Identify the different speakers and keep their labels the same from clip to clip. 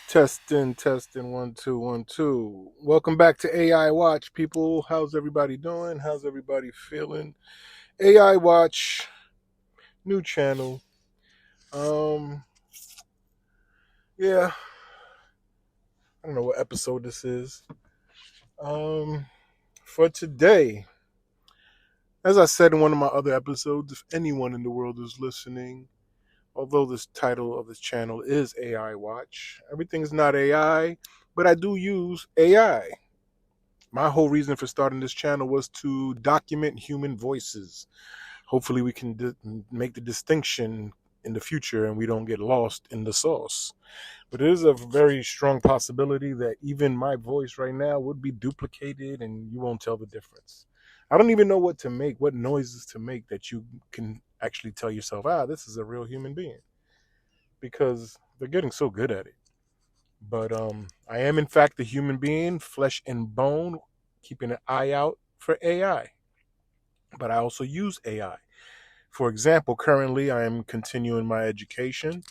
Speaker 1: Testing, 1 2 1 2. Welcome back to AI Watch, people. How's everybody doing? How's everybody feeling? AI Watch, new channel. Um, yeah, I don't know what episode this is. Um, for today, as I said in one of my other episodes, if anyone in the world is listening, although this title of this channel is AI Watch, everything's not AI, but I do use AI. My whole reason for starting this channel was to document human voices. Hopefully, we can make the distinction in the future and we don't get lost in the sauce. But it is a very strong possibility that even my voice right now would be duplicated and you won't tell the difference. I don't even know what to make, what noises to make that you can actually tell yourself, this is a real human being, because they're getting so good at it. But I am, in fact, a human being, flesh and bone, keeping an eye out for AI. But I also use AI. For example, currently I am continuing my education.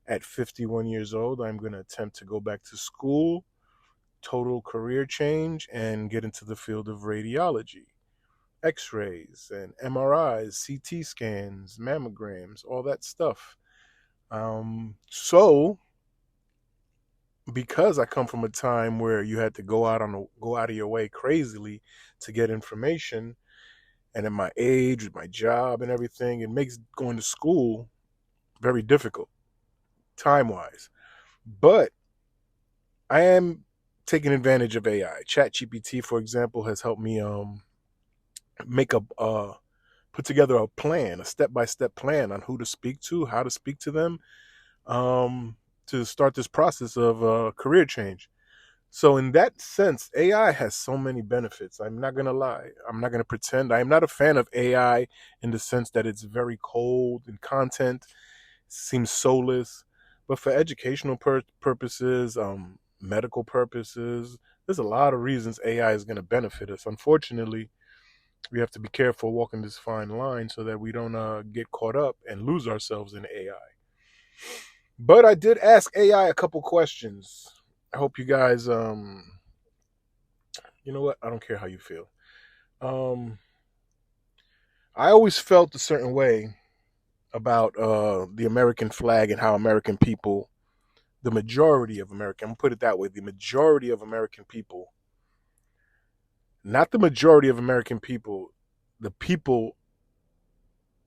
Speaker 1: At 51 years old, I'm going to attempt to go back to school, total career change, and get into the field of radiology, x rays, and MRIs, CT scans, mammograms, all that stuff. So, because I come from a time where you had to go out of your way crazily to get information, and at my age, with my job and everything, it makes going to school very difficult time wise. But I am taking advantage of AI. ChatGPT, for example, has helped me make a put together a plan, a step-by-step plan on who to speak to, how to speak to them, to start this process of career change. So in that sense, AI has so many benefits. I'm not going to lie. I'm not going to pretend. I am not a fan of AI in the sense that it's very cold in content, seems soulless. But for educational purposes, medical purposes, there's a lot of reasons AI is going to benefit us. Unfortunately, we have to be careful walking this fine line so that we don't get caught up and lose ourselves in AI. But I did ask AI a couple questions. I hope you guys, you know what? I don't care how you feel. Um, I always felt a certain way about the American flag and how American people, the majority of American, I'm gonna put it that way, the majority of American people, not the majority of American people, the people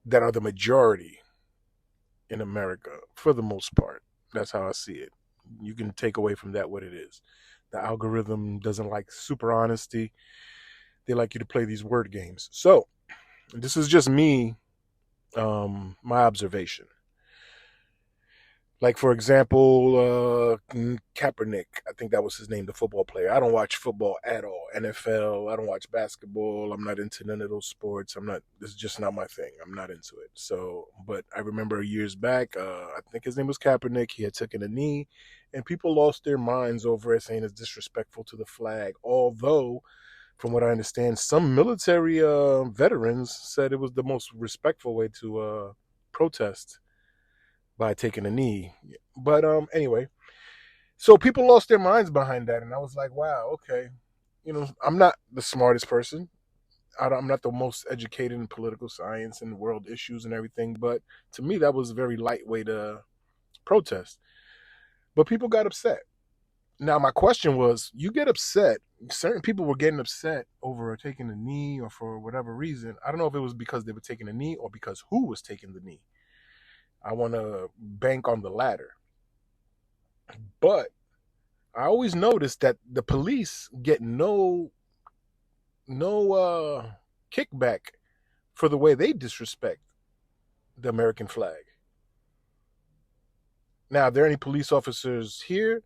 Speaker 1: that are the majority in America, for the most part. That's how I see it. You can take away from that what it is. The algorithm doesn't like super honesty. They like you to play these word games. So this is just me, my observation. Like, for example, Kaepernick, I think that was his name, the football player. I don't watch football at all. NFL, I don't watch basketball. I'm not into none of those sports. This is just not my thing. I'm not into it. So, but I remember years back, I think his name was Kaepernick. He had taken a knee, and people lost their minds over it, saying it's disrespectful to the flag. Although, from what I understand, some military veterans said it was the most respectful way to protest by taking a knee. But anyway, so people lost their minds behind that, and I was like, wow, okay. I'm not the smartest person. I'm not the most educated in political science and world issues and everything, but to me, that was a very lightweight protest. But people got upset. Now, my question was, you get upset. Certain people were getting upset over taking a knee or for whatever reason. I don't know if it was because they were taking a knee or because who was taking the knee. I want to bank on the latter. But I always noticed that the police get no kickback for the way they disrespect the American flag. Now, are there any police officers here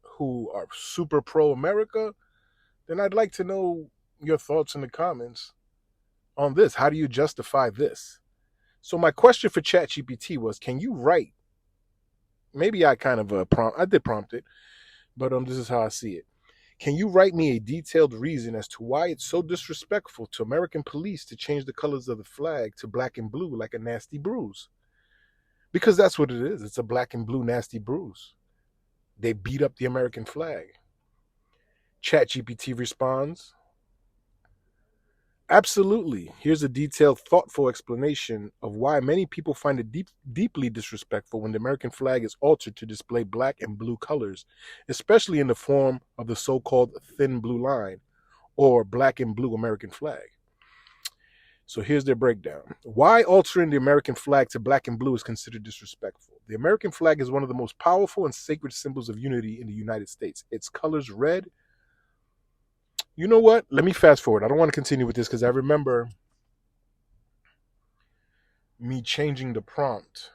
Speaker 1: who are super pro America? Then I'd like to know your thoughts in the comments on this. How do you justify this? So my question for ChatGPT was, can you write? Maybe I kind of I did prompt it, but this is how I see it. Can you write me a detailed reason as to why it's so disrespectful to American police to change the colors of the flag to black and blue like a nasty bruise? Because that's what it is. It's a black and blue nasty bruise. They beat up the American flag. ChatGPT responds, absolutely. Here's a detailed, thoughtful explanation of why many people find it deeply disrespectful when the American flag is altered to display black and blue colors, especially in the form of the so called thin blue line or black and blue American flag. So here's their breakdown. Why altering the American flag to black and blue is considered disrespectful. The American flag is one of the most powerful and sacred symbols of unity in the United States. Its colors red. You know what? Let me fast forward. I don't want to continue with this because I remember me changing the prompt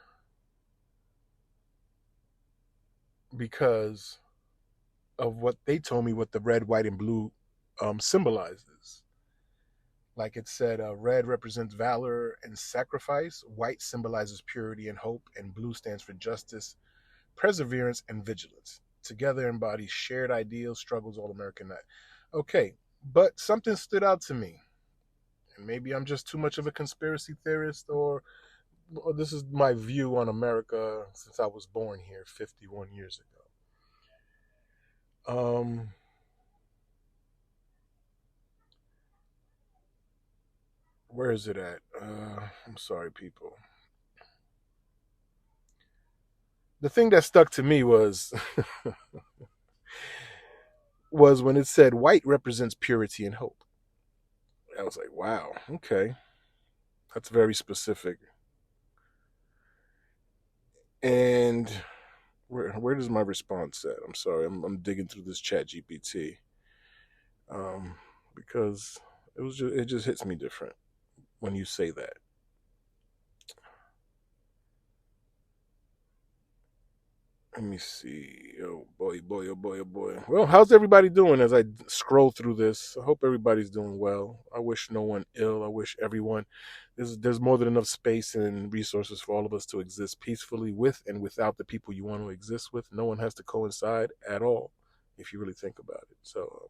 Speaker 1: because of what they told me what the red, white, and blue symbolizes. Like it said, red represents valor and sacrifice, white symbolizes purity and hope, and blue stands for justice, perseverance, and vigilance. Together embody shared ideals, struggles, all American night. Okay, but something stood out to me. And maybe I'm just too much of a conspiracy theorist, or this is my view on America since I was born here 51 years ago. Where is it at? I'm sorry, people. The thing that stuck to me was was when it said white represents purity and hope. I was like, wow, okay, that's very specific. And where does my response at? I'm sorry, I'm digging through this Chat GPT, because it just hits me different when you say that. Let me see. Oh boy, boy, oh boy, oh boy. Well, how's everybody doing as I scroll through this? I hope everybody's doing well. I wish no one ill. I wish everyone there's more than enough space and resources for all of us to exist peacefully with and without the people you want to exist with. No one has to coincide at all if you really think about it. So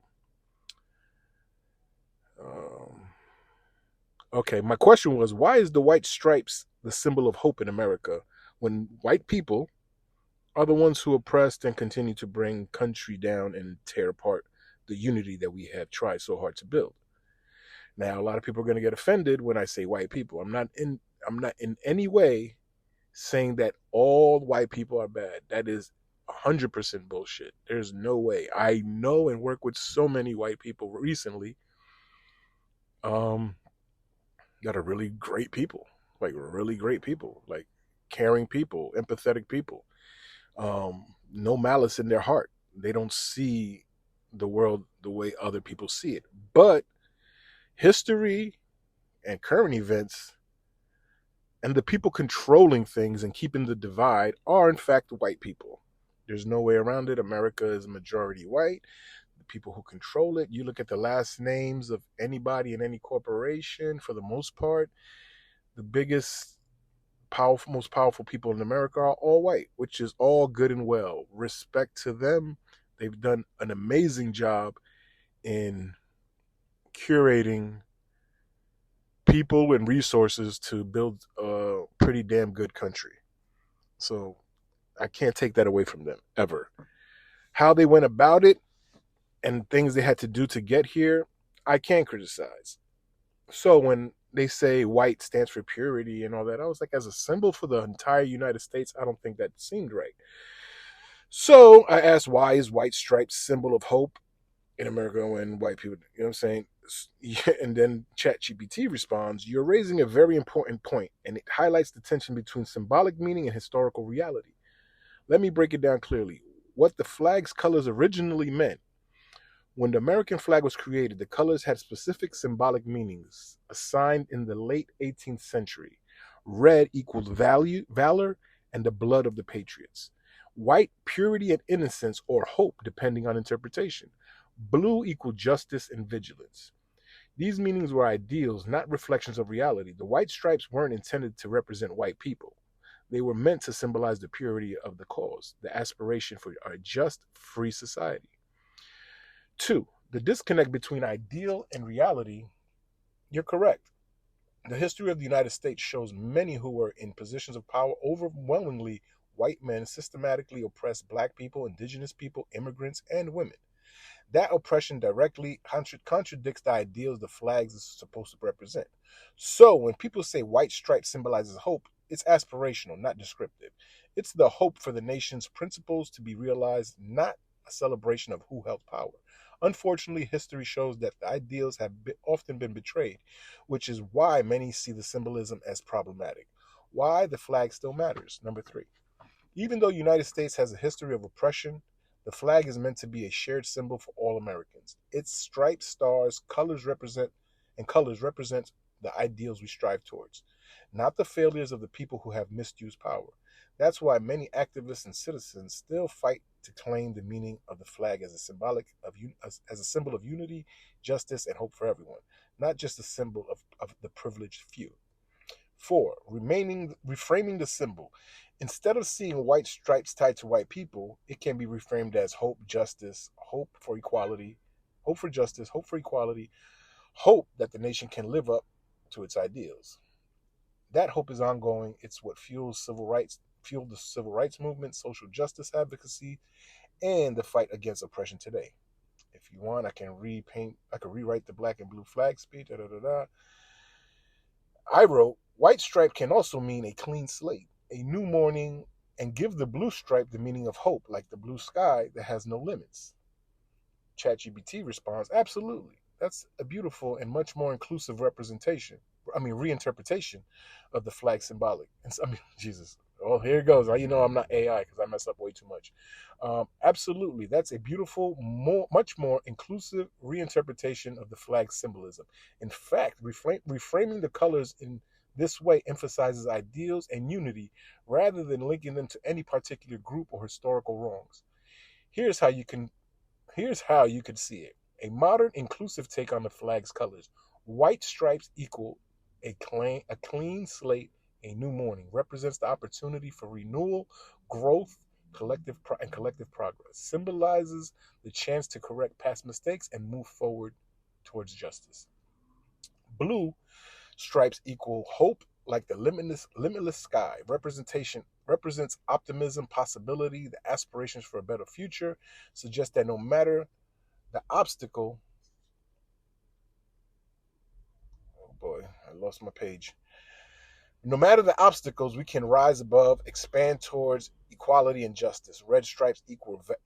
Speaker 1: okay, my question was, why is the white stripes the symbol of hope in America when white people are the ones who oppressed and continue to bring country down and tear apart the unity that we have tried so hard to build? Now, a lot of people are going to get offended when I say white people. I'm not in any way saying that all white people are bad. That is 100% bullshit. There's no way. I know and work with so many white people recently um that are really great people. Like really great people, like caring people, empathetic people. No malice in their heart. They don't see the world the way other people see it. But history and current events and the people controlling things and keeping the divide are, in fact, white people. There's no way around it. America is majority white. The people who control it, you look at the last names of anybody in any corporation, for the most part, the biggest most powerful people in America are all white, which is all good and well. Respect to them. They've done an amazing job in curating people and resources to build a pretty damn good country. So I can't take that away from them ever. How they went about it and things they had to do to get here, I can't criticize. So when they say white stands for purity and all that, I was like, as a symbol for the entire United States, I don't think that seemed right. So I asked, why is white stripes symbol of hope in America when white people, you know what I'm saying? And then ChatGPT responds, you're raising a very important point, and it highlights the tension between symbolic meaning and historical reality. Let me break it down clearly. What the flag's colors originally meant. When the American flag was created, the colors had specific symbolic meanings assigned in the late 18th century. Red equaled valor, and the blood of the patriots. White, purity and innocence or hope, depending on interpretation. Blue equaled justice and vigilance. These meanings were ideals, not reflections of reality. The white stripes weren't intended to represent white people. They were meant to symbolize the purity of the cause, the aspiration for a just, free society. Two, the disconnect between ideal and reality. You're correct. The history of the United States shows many who were in positions of power overwhelmingly white men systematically oppress black people, indigenous people, immigrants, and women. That oppression directly contradicts the ideals the flags is supposed to represent. So when people say white stripe symbolizes hope, it's aspirational, not descriptive. It's the hope for the nation's principles to be realized, not a celebration of who held power. Unfortunately, history shows that the ideals have often been betrayed, which is why many see the symbolism as problematic. Why the flag still matters. Number three. Even though the United States has a history of oppression, the flag is meant to be a shared symbol for all Americans. Its stripes, stars, colors represent the ideals we strive towards, not the failures of the people who have misused power. That's why many activists and citizens still fight to claim the meaning of the flag as as a symbol of unity, justice, and hope for everyone, not just a symbol of the privileged few. Four, reframing the symbol. Instead of seeing white stripes tied to white people, it can be reframed as hope, justice, hope for equality, hope for justice, hope for equality, hope that the nation can live up to its ideals. That hope is ongoing. It's what fueled the civil rights movement, social justice advocacy, and the fight against oppression today. If you want, I can rewrite the black and blue flag speech. Da, da, da, da. I wrote, white stripe can also mean a clean slate, a new morning, and give the blue stripe the meaning of hope, like the blue sky that has no limits. ChatGPT responds, absolutely. That's a beautiful and much more inclusive reinterpretation of the flag symbolic. Jesus. Oh, here it goes. You know I'm not AI because I mess up way too much. Absolutely. That's a beautiful, much more inclusive reinterpretation of the flag symbolism. In fact, reframing the colors in this way emphasizes ideals and unity rather than linking them to any particular group or historical wrongs. Here's how you can Here's how you could see it. A modern inclusive take on the flag's colors. White stripes equal a clean slate, a new morning, represents the opportunity for renewal, growth, collective progress. Symbolizes the chance to correct past mistakes and move forward towards justice. Blue stripes equal hope, like the limitless sky. Representation represents optimism, possibility, the aspirations for a better future. Suggests that no matter the obstacle, oh boy, I lost my page. No matter the obstacles, we can rise above, expand towards equality and justice. Red stripes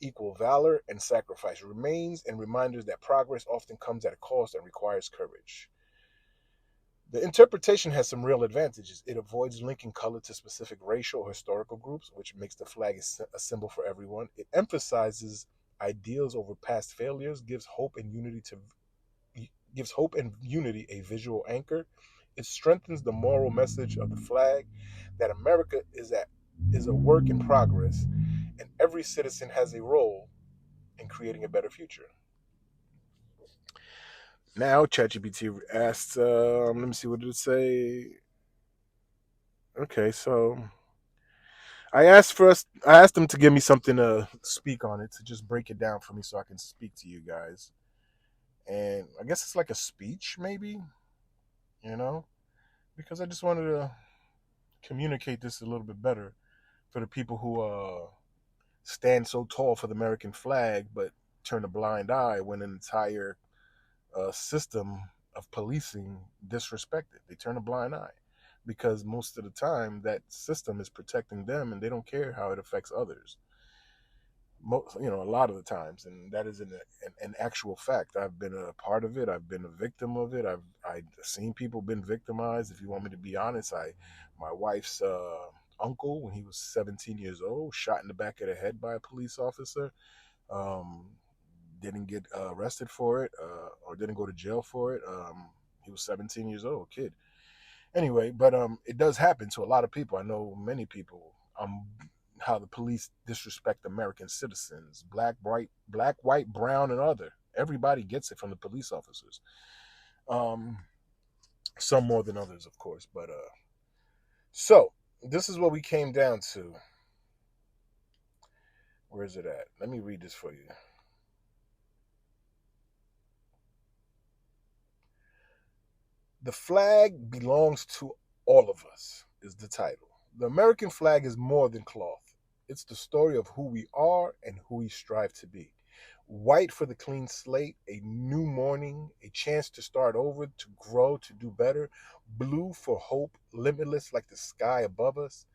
Speaker 1: equal valor and sacrifice. Remains and reminders that progress often comes at a cost and requires courage. The interpretation has some real advantages. It avoids linking color to specific racial or historical groups, which makes the flag a symbol for everyone. It emphasizes ideals over past failures, gives hope and unity a visual anchor. It strengthens the moral message of the flag that America is a work in progress, and every citizen has a role in creating a better future. Now, ChatGPT asked, let me see, what did it say? Okay, so I asked them to give me something to speak on it, to just break it down for me so I can speak to you guys. And I guess it's like a speech, maybe, you know, because I just wanted to communicate this a little bit better for the people who stand so tall for the American flag but turn a blind eye when an entire system of policing disrespected. They turn a blind eye because most of the time that system is protecting them and they don't care how it affects others. A lot of the times, and that is an actual fact. I've been a part of it. I've been a victim of it. I've seen people been victimized. If you want me to be honest, my wife's uncle, when he was 17 years old, shot in the back of the head by a police officer. Um, didn't get arrested for it or didn't go to jail for it. He was 17 years old, kid. Anyway, but it does happen to a lot of people. I know many people. How the police disrespect American citizens, black, white, brown, and other. Everybody gets it from the police officers. Um, some more than others, of course. But so this is what we came down to. Where is it at? Let me read this for you. The flag belongs to all of us, is the title. The American flag is more than cloth. It's the story of who we are and who we strive to be. White for the clean slate, a new morning, a chance to start over, to grow, to do better. Blue for hope, limitless like the sky above us.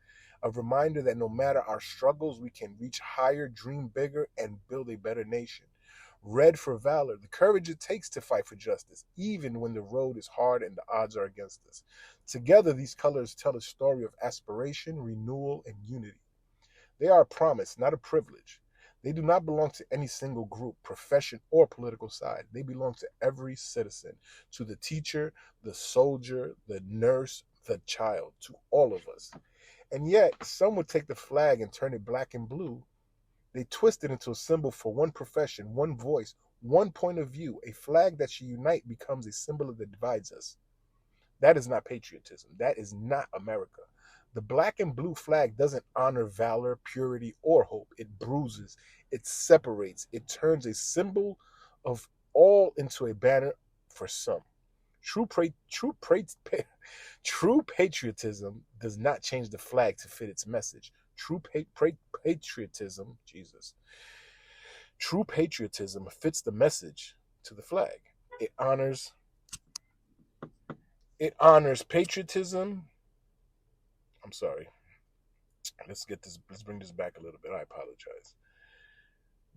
Speaker 1: A reminder that no matter our struggles, we can reach higher, dream bigger, and build a better nation. Red for valor, the courage it takes to fight for justice, even when the road is hard and the odds are against us. Together, these colors tell a story of aspiration, renewal, and unity. They are a promise, not a privilege. They do not belong to any single group, profession, or political side. They belong to every citizen, to the teacher, the soldier, the nurse, the child, to all of us. And yet, some would take the flag and turn it black and blue. They twist it into a symbol for one profession, one voice, one point of view. A flag that should unite becomes a symbol that divides us. That is not patriotism. That is not America. The black and blue flag doesn't honor valor, purity, or hope. It bruises, it separates, it turns a symbol of all into a banner for some. True, true patriotism does not change the flag to fit its message. Patriotism, Jesus. True patriotism fits the message to the flag. It honors patriotism. I'm sorry. Let's bring this back a little bit. I apologize.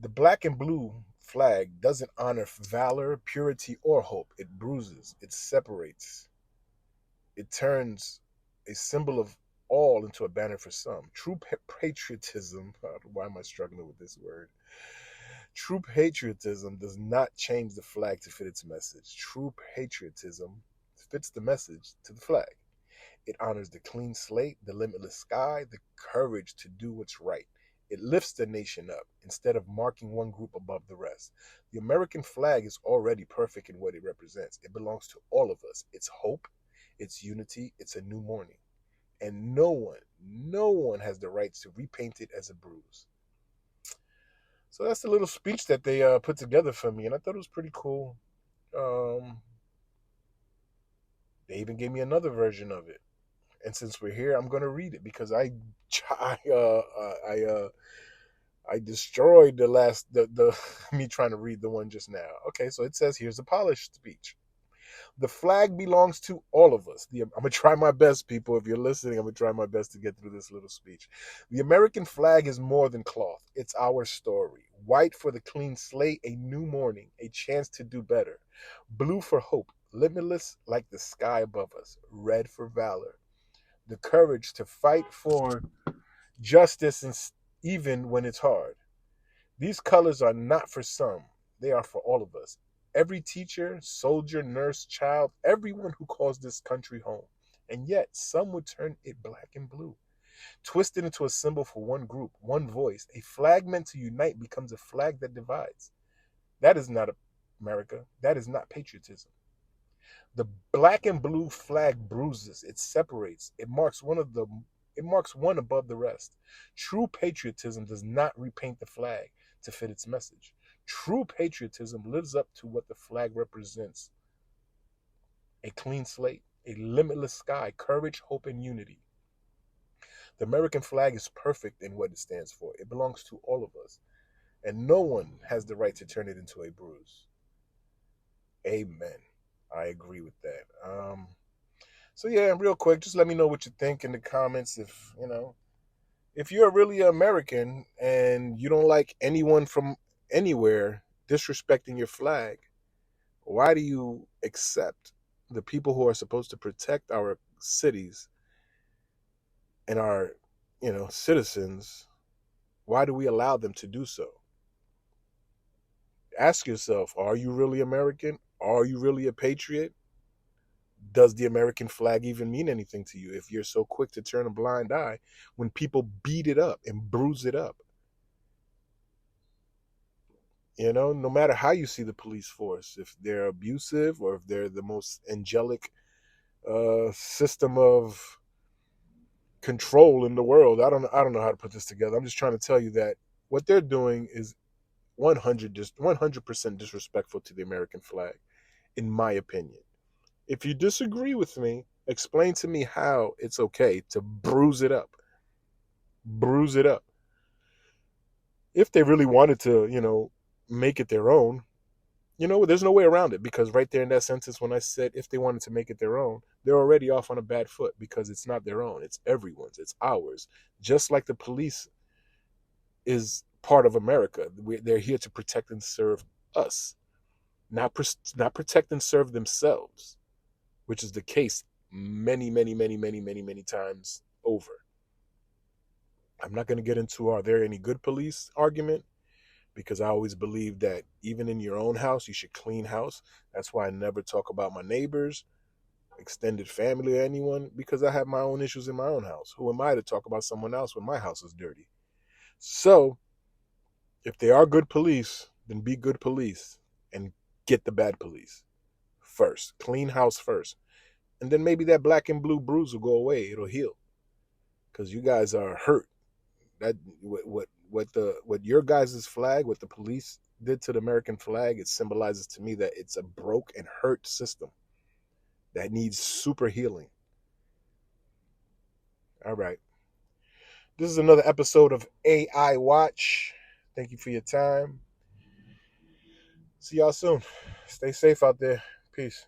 Speaker 1: The black and blue flag doesn't honor valor, purity, or hope. It bruises, it separates, it turns a symbol of all into a banner for some. True patriotism, why am I struggling with this word? True patriotism does not change the flag to fit its message. True patriotism fits the message to the flag. It honors the clean slate, the limitless sky, the courage to do what's right. It lifts the nation up instead of marking one group above the rest. The American flag is already perfect in what it represents. It belongs to all of us. It's hope, it's unity, it's a new morning. And no one has the rights to repaint it as a bruise. So that's the little speech that they put together for me, and I thought it was pretty cool. They even gave me another version of it. And since we're here, I'm gonna read it because I destroyed the me trying to read the one just now. Okay, so it says here's a polished speech. The flag belongs to all of us. I'm gonna try my best, people. If you're listening, I'm gonna try my best to get through this little speech. The American flag is more than cloth. It's our story. White for the clean slate, a new morning, a chance to do better. Blue for hope, limitless like the sky above us. Red for valor, the courage to fight for justice and even when it's hard. These colors are not for some, they are for all of us. Every teacher, soldier, nurse, child, everyone who calls this country home. And yet, some would turn it black and blue. Twisted into a symbol for one group, one voice. A flag meant to unite becomes a flag that divides. That is not America. That is not patriotism. The black and blue flag bruises, it separates, it marks one above the rest. True patriotism does not repaint the flag to fit its message. True patriotism lives up to what the flag represents. A clean slate, a limitless sky, courage, hope, and unity. The American flag is perfect in what it stands for. It belongs to all of us. And no one has the right to turn it into a bruise. Amen. I agree with that. So yeah, real quick, just let me know what you think in the comments. If you're really American and you don't like anyone from anywhere disrespecting your flag, why do you accept the people who are supposed to protect our cities and our, citizens? Why do we allow them to do so? Ask yourself, are you really American? Are you really a patriot? Does the American flag even mean anything to you if you're so quick to turn a blind eye when people beat it up and bruise it up? No matter how you see the police force, if they're abusive or if they're the most angelic system of control in the world, I don't know how to put this together. I'm just trying to tell you that what they're doing is 100% disrespectful to the American flag, in my opinion. If you disagree with me, explain to me how it's okay to bruise it up. Bruise it up. if they really wanted to, make it their own, there's no way around it, because right there in that sentence, when I said if they wanted to make it their own, they're already off on a bad foot, because it's not their own. It's everyone's. It's ours. Just like the police is part of America. They're here to protect and serve us, not protect and serve themselves, which is the case many, many, many, many, many, many times over. I'm not going to get into are there any good police argument, because I always believe that even in your own house, you should clean house. That's why I never talk about my neighbors, extended family, or anyone, because I have my own issues in my own house. Who am I to talk about someone else when my house is dirty? So, if they are good police, then be good police and get the bad police first. Clean house first. And then maybe that black and blue bruise will go away. It'll heal. Because you guys are hurt. That what your guys' flag, what the police did to the American flag, it symbolizes to me that it's a broke and hurt system that needs super healing. All right. This is another episode of AI Watch. Thank you for your time. See y'all soon. Stay safe out there. Peace.